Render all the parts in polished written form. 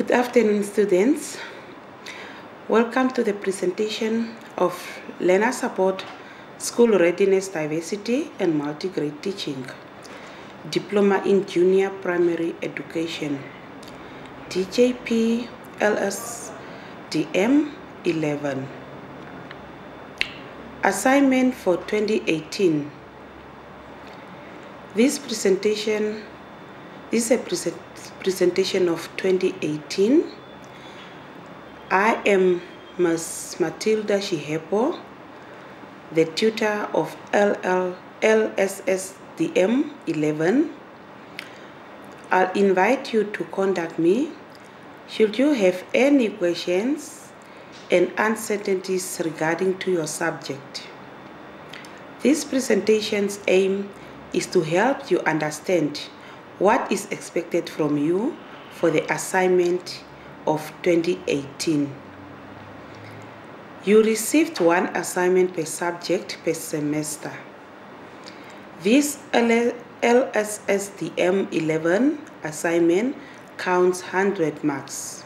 Good afternoon, students. Welcome to the presentation of Learner Support, School Readiness, Diversity and Multi-Grade Teaching, Diploma in Junior Primary Education, DJP LSSDM11. Assignment for 2018. This is a presentation of 2018. I am Ms. Matilda Shihepo, the tutor of LSSDM11. I'll invite you to contact me should you have any questions and uncertainties regarding to your subject. This presentation's aim is to help you understand what is expected from you for the assignment of 2018. You received one assignment per subject per semester. This LSSDM11 assignment counts 100 marks.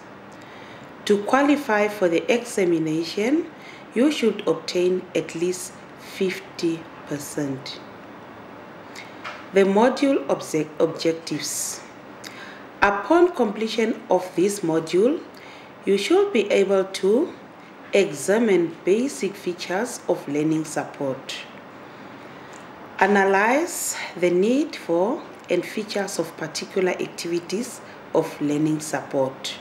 To qualify for the examination, you should obtain at least 50%. The module objectives. Upon completion of this module, you should be able to examine basic features of learning support, analyze the need for and features of particular activities of learning support,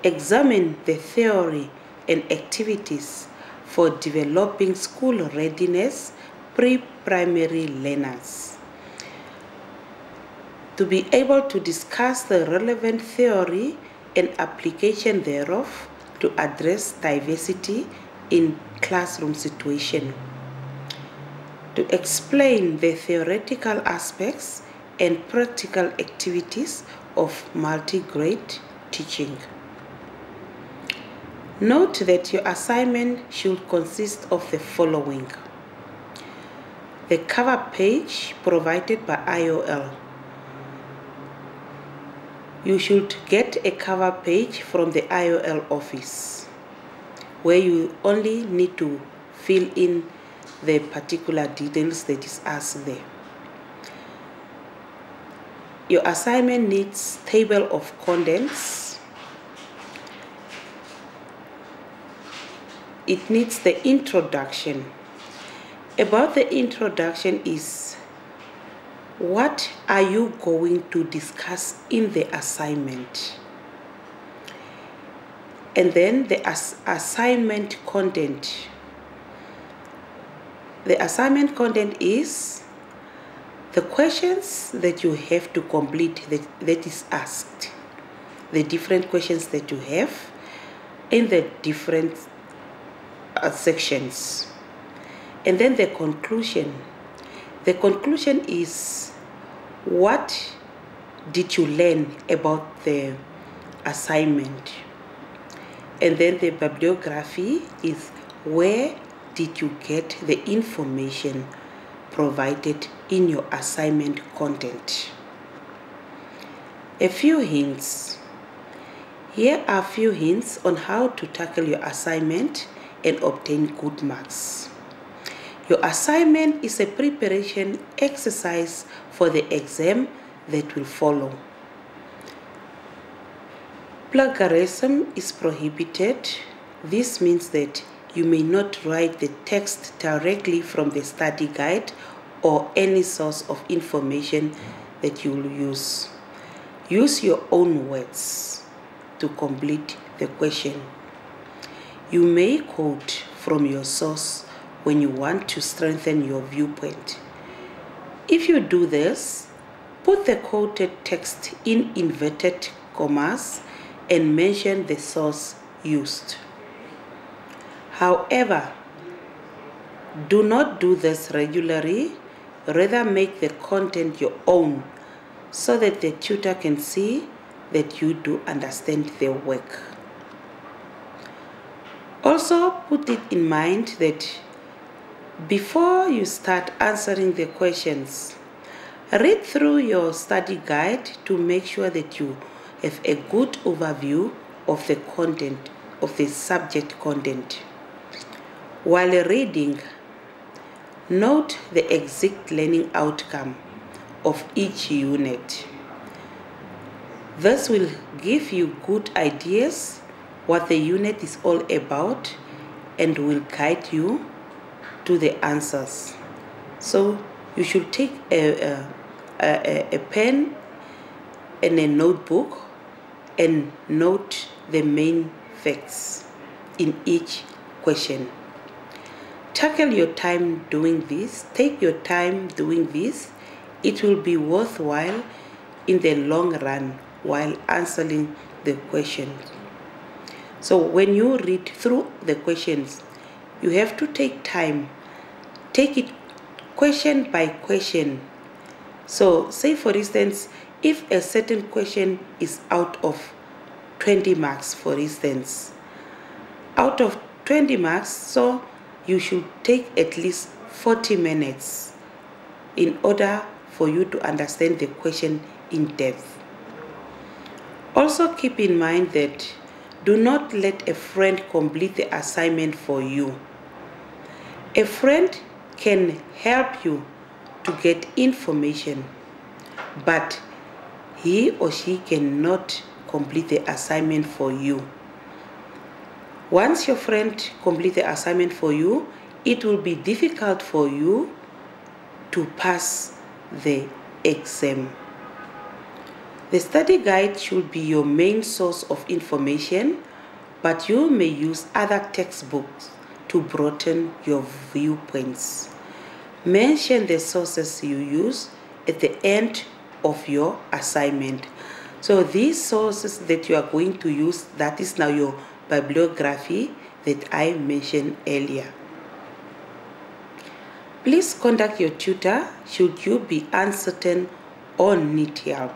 examine the theory and activities for developing school readiness pre-primary learners, to be able to discuss the relevant theory and application thereof to address diversity in classroom situation, to explain the theoretical aspects and practical activities of multi-grade teaching. Note that your assignment should consist of the following: the cover page provided by IOL. You should get a cover page from the IOL office where you only need to fill in the particular details that is asked there. Your assignment needs table of contents. It needs the introduction. About the introduction is, what are you going to discuss in the assignment? And then the assignment content. The assignment content is the questions that you have to complete that is asked, the different questions that you have in the different sections. And then the conclusion. The conclusion is, what did you learn about the assignment? And then the bibliography is, where did you get the information provided in your assignment content? A few hints. Here are a few hints on how to tackle your assignment and obtain good marks. Your assignment is a preparation exercise for the exam that will follow. Plagiarism is prohibited. This means that you may not write the text directly from the study guide or any source of information that you will use. Use your own words to complete the question. You may quote from your source when you want to strengthen your viewpoint. If you do this, put the quoted text in inverted commas and mention the source used. However, do not do this regularly. Rather, make the content your own so that the tutor can see that you do understand their work. Also, put it in mind that before you start answering the questions, read through your study guide to make sure that you have a good overview of the content, of the subject content. While reading, note the exact learning outcome of each unit. This will give you good ideas what the unit is all about and will guide you to the answers. So you should take a pen and a notebook and note the main facts in each question. Tackle your time doing this. Take your time doing this. It will be worthwhile in the long run while answering the questions. So when you read through the questions, you have to take time. Take it question by question. So say for instance, if a certain question is out of 20 marks, for instance, out of 20 marks, so you should take at least 40 minutes in order for you to understand the question in depth. Also keep in mind that do not let a friend complete the assignment for you. A friend can help you to get information, but he or she cannot complete the assignment for you. Once your friend completes the assignment for you, it will be difficult for you to pass the exam. The study guide should be your main source of information, but you may use other textbooks to broaden your viewpoints. Mention the sources you use at the end of your assignment. So these sources that you are going to use, that is now your bibliography that I mentioned earlier. Please contact your tutor should you be uncertain or need help.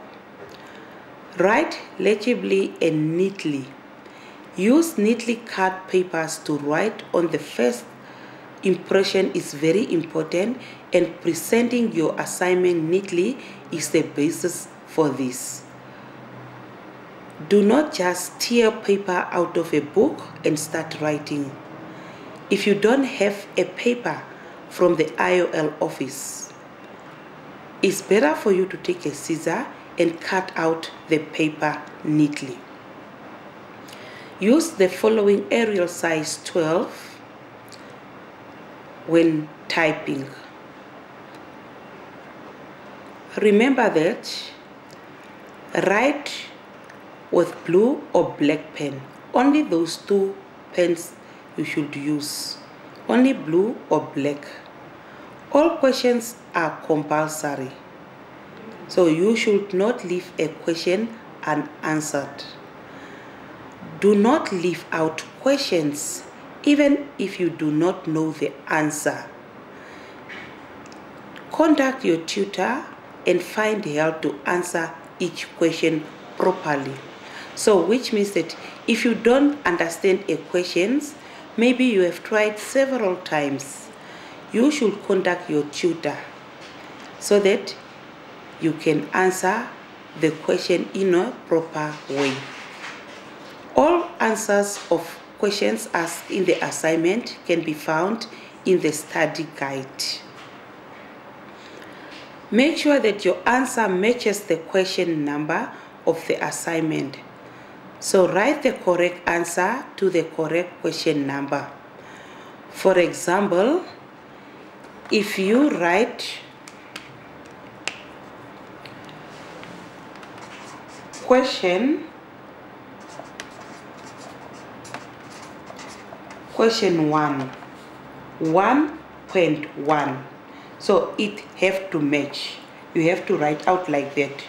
Write legibly and neatly. Use neatly cut papers to write on. The first impression is very important, and presenting your assignment neatly is the basis for this. Do not just tear paper out of a book and start writing. If you don't have a paper from the IOL office, it's better for you to take a scissor and cut out the paper neatly. Use the following Arial size 12 when typing. Remember that write with blue or black pen. Only those two pens you should use. Only blue or black. All questions are compulsory. So you should not leave a question unanswered. Do not leave out questions even if you do not know the answer. Contact your tutor and find help to answer each question properly. So which means that if you don't understand a question, maybe you have tried several times, you should contact your tutor so that you can answer the question in a proper way. All answers of questions asked in the assignment can be found in the study guide. Make sure that your answer matches the question number of the assignment. So write the correct answer to the correct question number. For example, if you write question 1.1, so it have to match. You have to write out like that.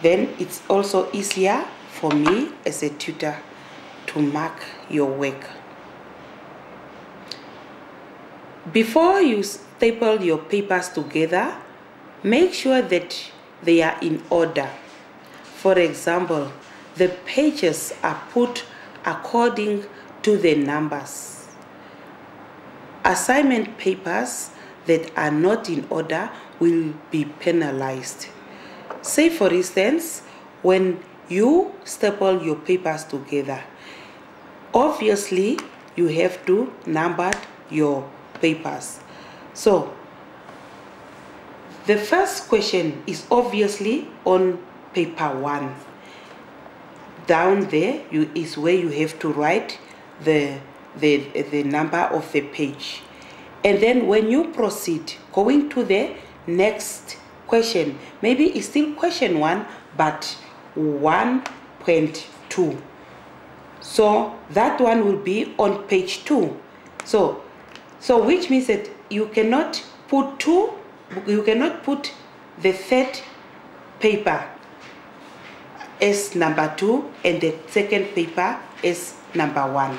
Then it's also easier for me as a tutor to mark your work. Before you staple your papers together, make sure that they are in order. For example, the pages are put according to the numbers. Assignment papers that are not in order will be penalized. Say for instance, when you staple your papers together, obviously you have to number your papers. So the first question is obviously on paper 1. Down there is where you have to write the number of the page. And then when you proceed, going to the next question, maybe it's still question 1, but 1.2. So that one will be on page 2. So which means that you cannot put the third paper as number 2 and the second paper as number 1.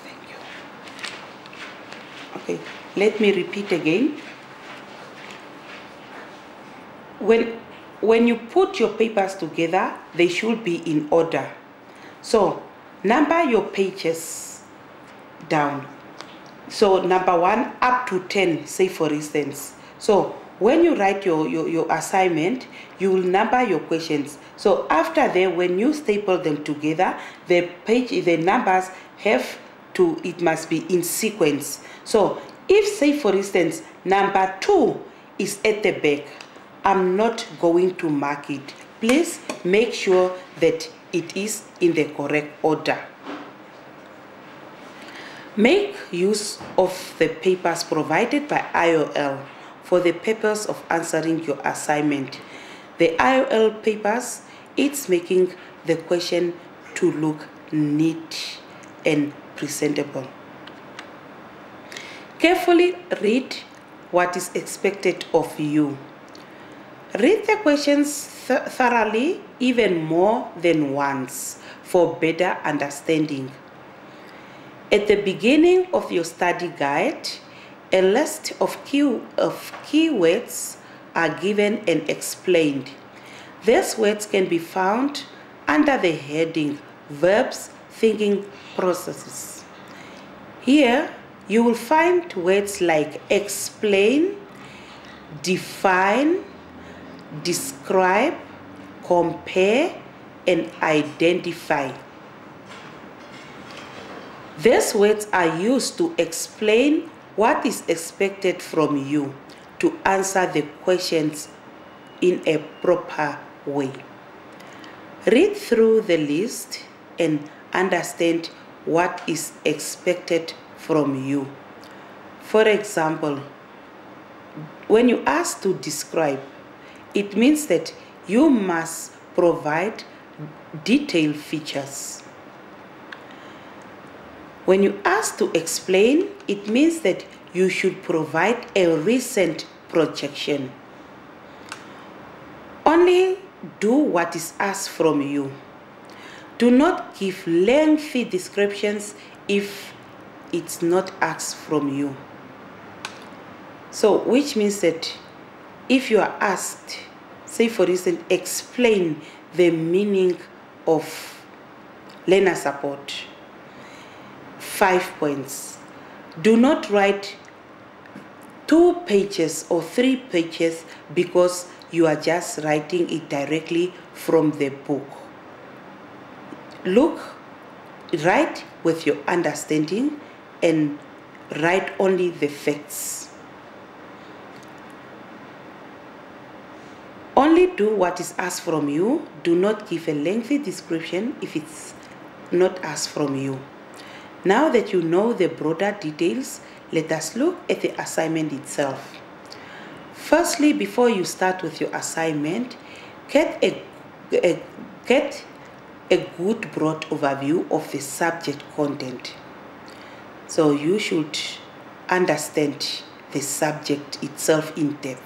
Thank you. Okay, let me repeat again. When you put your papers together, they should be in order. So number your pages down. So number 1 up to 10, say for instance. So when you write your assignment, you will number your questions. So after that, when you staple them together, the numbers it must be in sequence. So if, say for instance, number 2 is at the back, I'm not going to mark it. Please make sure that it is in the correct order. Make use of the papers provided by IOL for the purpose of answering your assignment. The IOL papers, it's making the question to look neat and presentable. Carefully read what is expected of you. Read the questions thoroughly, even more than once, for better understanding. At the beginning of your study guide, a list of keywords are given and explained. These words can be found under the heading Verbs, Thinking Processes. Here, you will find words like explain, define, describe, compare, and identify. These words are used to explain what is expected from you to answer the questions in a proper way. Read through the list and understand what is expected from you. For example, when you ask to describe, it means that you must provide detailed features. When you ask to explain, it means that you should provide a recent projection. Only do what is asked from you. Do not give lengthy descriptions if it's not asked from you. So, which means that if you are asked, say for instance, explain the meaning of learner support, 5 points. Do not write 2 pages or 3 pages because you are just writing it directly from the book. Write with your understanding and write only the facts. Only do what is asked from you. Do not give a lengthy description if it's not asked from you. Now that you know the broader details, let us look at the assignment itself. Firstly, before you start with your assignment, get a good broad overview of the subject content. So you should understand the subject itself in depth.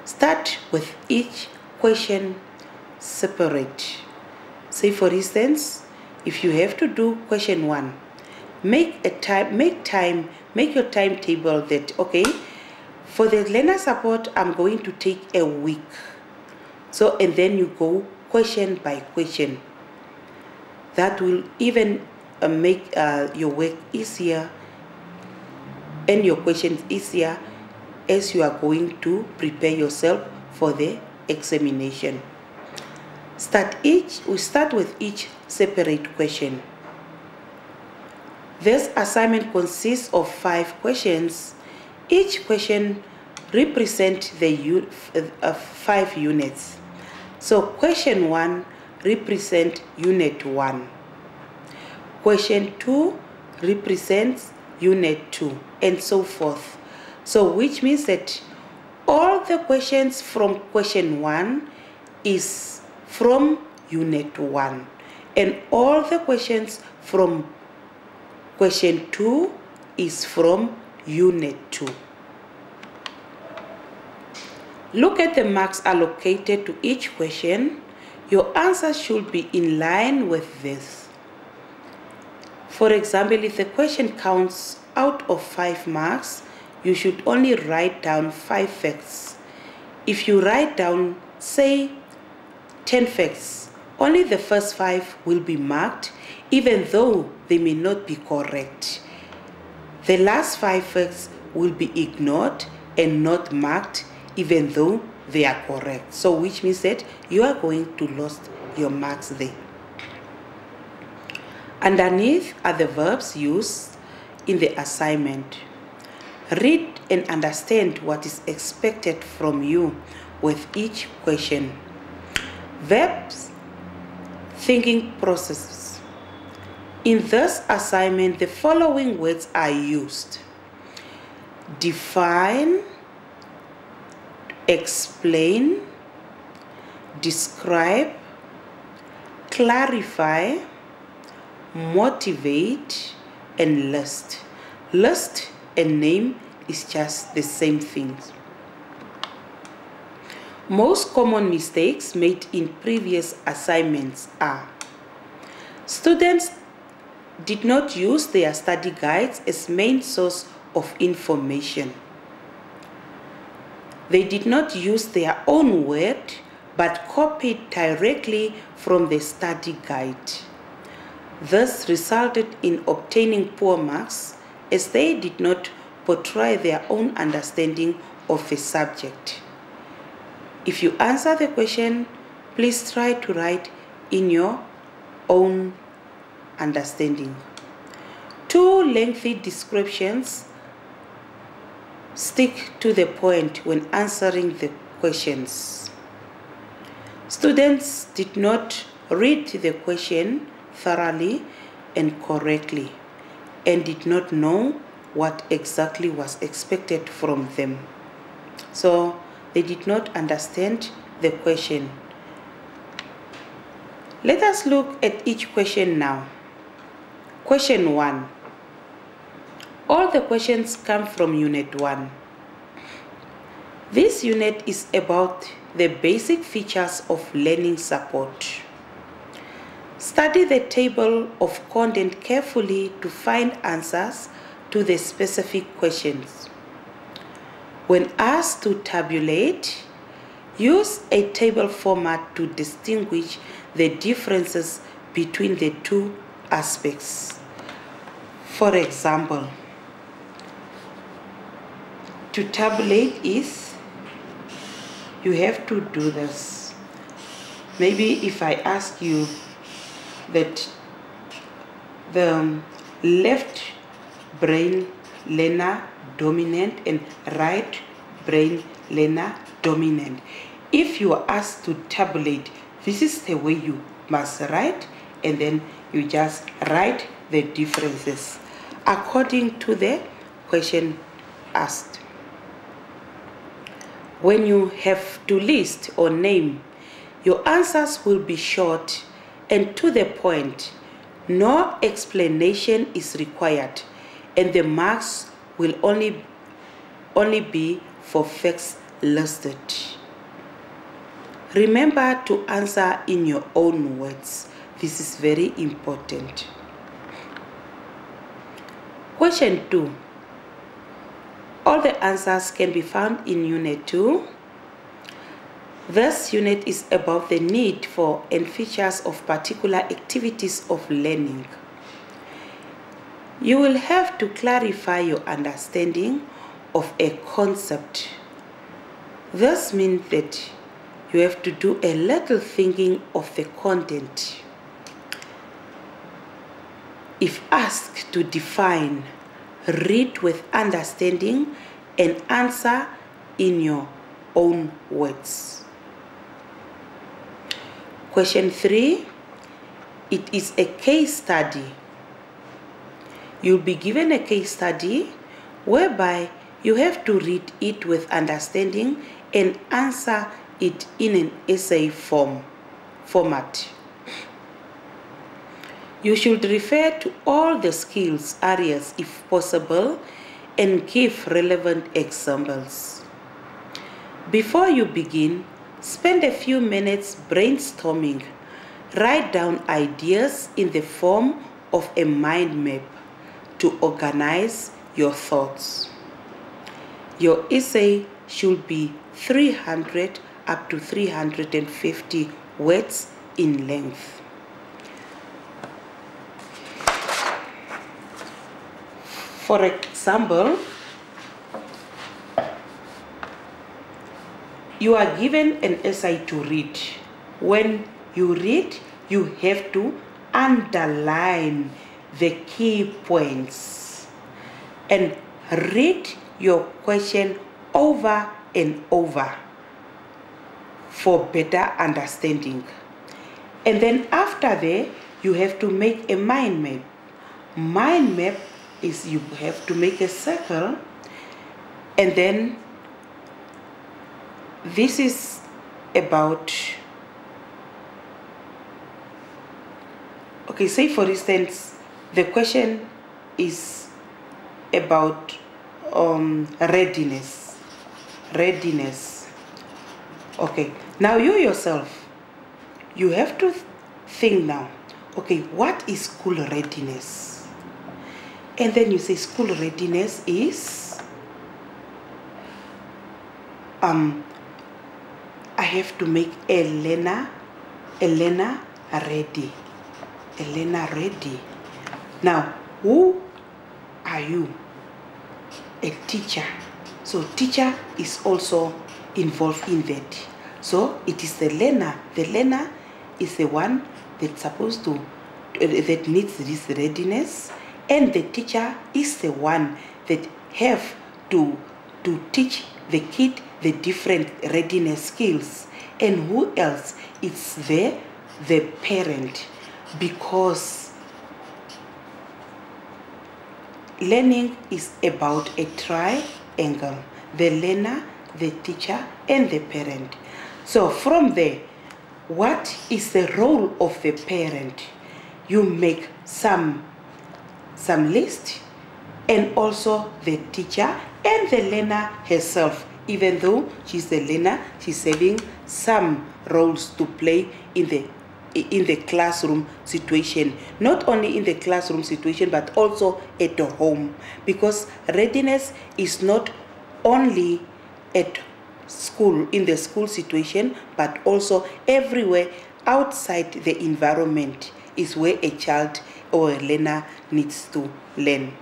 Start with each question separate. Say for instance, if you have to do question 1, make your timetable that, okay, for the learner support, I'm going to take a week. So, and then you go question by question. That will even make your work easier and your questions easier as you are going to prepare yourself for the examination. We start with each separate question. This assignment consists of 5 questions. Each question represents the 5 units. So question 1 represents unit 1. Question 2 represents unit 2, and so forth. So which means that all the questions from question 1 is from unit 1, and all the questions from question 2 is from unit 2. Look at the marks allocated to each question. Your answer should be in line with this. For example, if the question counts out of 5 marks, you should only write down 5 facts. If you write down, say, 10 facts, only the first 5 will be marked, even though they may not be correct. The last 5 facts will be ignored and not marked, even though they are correct. So which means that you are going to lose your marks there. Underneath are the verbs used in the assignment. Read and understand what is expected from you with each question. Verbs, thinking processes. In this assignment, the following words are used: define, explain, describe, clarify, motivate, and list. List and name is just the same thing. Most common mistakes made in previous assignments are: students did not use their study guides as main source of information. They did not use their own word but copied directly from the study guide. This resulted in obtaining poor marks as they did not portray their own understanding of the subject. If you answer the question, please try to write in your own understanding. Too lengthy descriptions. Stick to the point when answering the questions. Students did not read the question thoroughly and correctly and did not know what exactly was expected from them. So they did not understand the question. Let us look at each question now. Question 1. All the questions come from Unit 1. This unit is about the basic features of learning support. Study the table of content carefully to find answers to the specific questions. When asked to tabulate, use a table format to distinguish the differences between the two aspects. For example, to tabulate is, you have to do this. Maybe if I ask you that the left brain learner dominant and right brain learner dominant, if you are asked to tabulate, this is the way you must write, and then you just write the differences according to the question asked. When you have to list or name, your answers will be short and to the point. No explanation is required, and the marks will only be for facts listed. Remember to answer in your own words. This is very important. Question 2. All the answers can be found in Unit 2. This unit is about the need for and features of particular activities of learning. You will have to clarify your understanding of a concept. This means that you have to do a little thinking of the content. If asked to define, read with understanding and answer in your own words. Question 3, it is a case study. You'll be given a case study whereby you have to read it with understanding and answer it in an essay format. You should refer to all the skills areas if possible and give relevant examples. Before you begin, spend a few minutes brainstorming. Write down ideas in the form of a mind map to organize your thoughts. Your essay should be 300 up to 350 words in length. For example, you are given an essay to read. When you read, you have to underline the key points and read your question over and over for better understanding. And then after that, you have to make a mind map. Mind map is you have to make a circle, and then this is about, okay, say for instance, the question is about readiness. Okay, now you yourself, you have to think now, okay, what is school readiness? And then you say school readiness is, I have to make a learner ready. Now, who are you? A teacher. So teacher is also involved in that. So it is the learner. The learner is the one that's supposed to, that needs this readiness, and the teacher is the one that have to teach the kid the different readiness skills. And who else? It's the parent, because learning is about a triangle: the learner, the teacher, and the parent. So from there, what is the role of the parent? You make some list, and also the teacher and the learner herself. Even though she's the learner, she's having some roles to play in the classroom situation. Not only in the classroom situation, but also at the home, because readiness is not only at school, in the school situation, but also everywhere outside the environment is where a child or a learner needs to learn.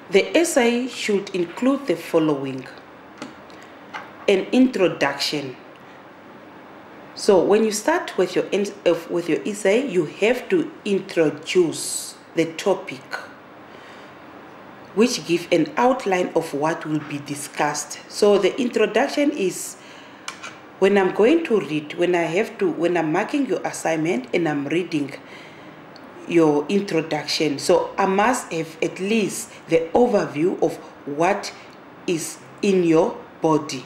The essay should include the following: an introduction. So when you start with your essay, you have to introduce the topic, which give an outline of what will be discussed. So the introduction is, when I'm going to read, when I'm marking your assignment and I'm reading your introduction, so I must have at least the overview of what is in your body.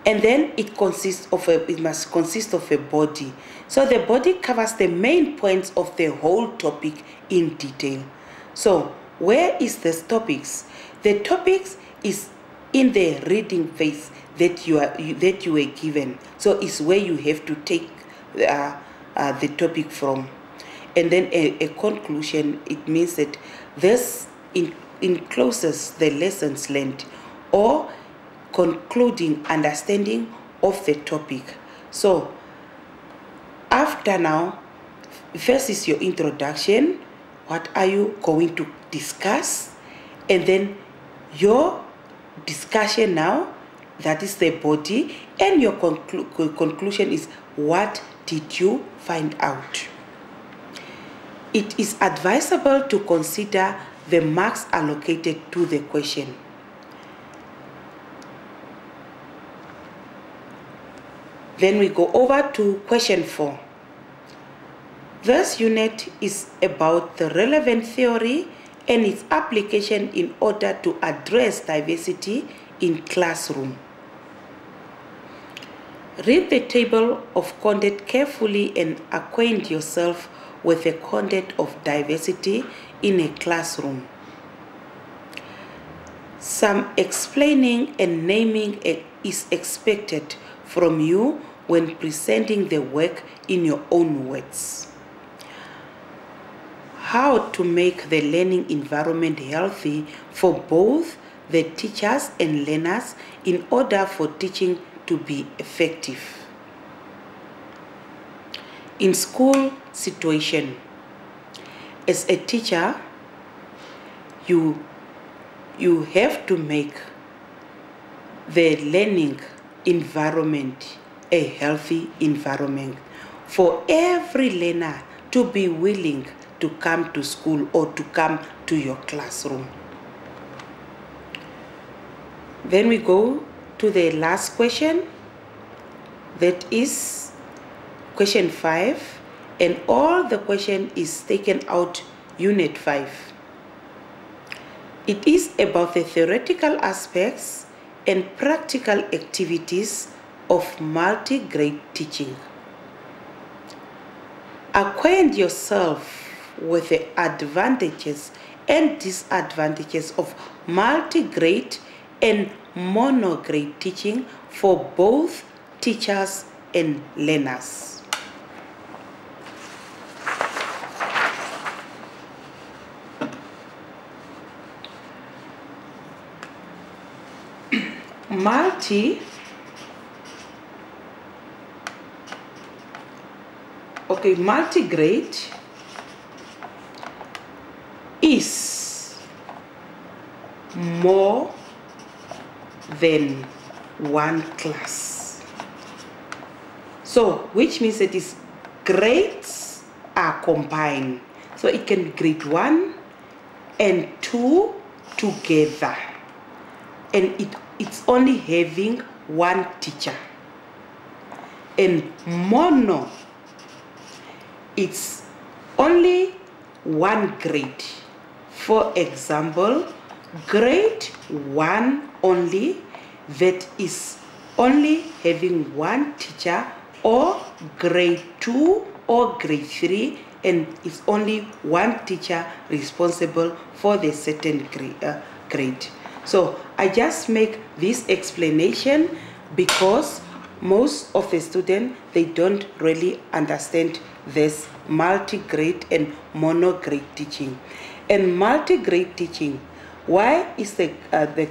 And then it must consist of a body. So the body covers the main points of the whole topic in detail. So where is the topics? The topics is in the reading phase that you were given. So it's where you have to take the topic from. And then a conclusion, it means that this encloses the lessons learned, or concluding understanding of the topic. So after now, first is your introduction. What are you going to discuss? And then your discussion now, that is the body, and your conclusion is what did you find out. It is advisable to consider the marks allocated to the question. Then we go over to question 4. This unit is about the relevant theory and its application in order to address diversity in classroom. Read the table of content carefully and acquaint yourself with the content of diversity in a classroom. Some explaining and naming is expected from you when presenting the work in your own words. How to make the learning environment healthy for both the teachers and learners in order for teaching to be effective. In school situation, as a teacher, you have to make the learning environment a healthy environment for every learner to be willing to come to school or to come to your classroom. Then we go to the last question, that is question 5, and all the question is taken out unit 5. It is about the theoretical aspects and practical activities of multi-grade teaching. Acquaint yourself with the advantages and disadvantages of multi-grade and mono-grade teaching for both teachers and learners. Multi-grade is more than one class. So, which means that is grades are combined. So it can be grade 1 and 2 together. And it's only having one teacher. And mono, it's only one grade. For example, grade 1 only, that is only having one teacher, or grade 2 or grade 3, and it's only one teacher responsible for the certain grade. So I just make this explanation because most of the students, they don't really understand this multi-grade and mono-grade teaching. And multi-grade teaching, why is the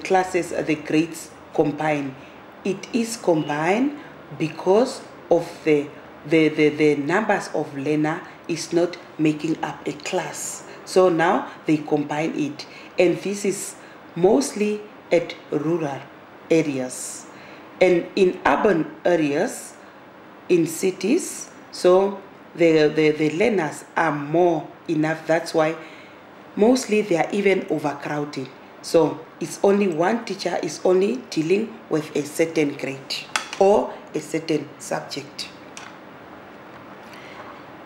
classes, the grades combined? It is combined because of the numbers of learners is not making up a class. So now they combine it. And this is mostly at rural areas. And in urban areas, in cities, so the learners are more enough. That's why mostly they are even overcrowding. So it's only one teacher is only dealing with a certain grade or a certain subject.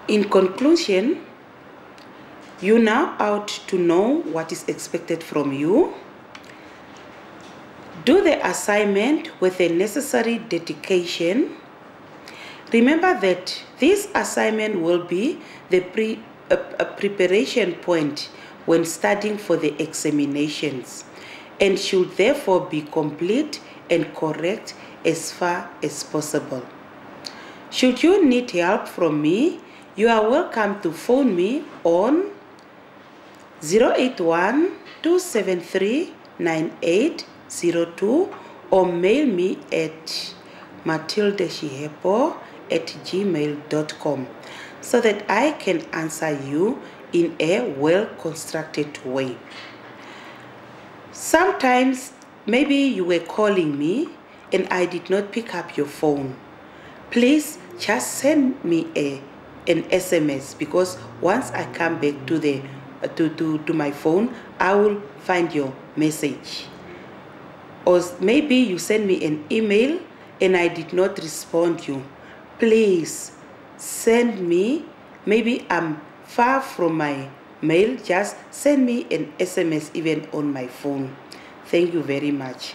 In conclusion, you now ought to know what is expected from you. Do the assignment with the necessary dedication. Remember that this assignment will be the preparation point when studying for the examinations and should therefore be complete and correct as far as possible. Should you need help from me, you are welcome to phone me on 081-273-9802 or mail me at matildeshihepo@gmail.com so that I can answer you in a well-constructed way. Sometimes maybe you were calling me and I did not pick up your phone. Please just send me an SMS, because once I come back to the to my phone, I will find your message. Or maybe you send me an email and I did not respond you. Please send me, maybe I'm far from my mail, just send me an SMS even on my phone. Thank you very much.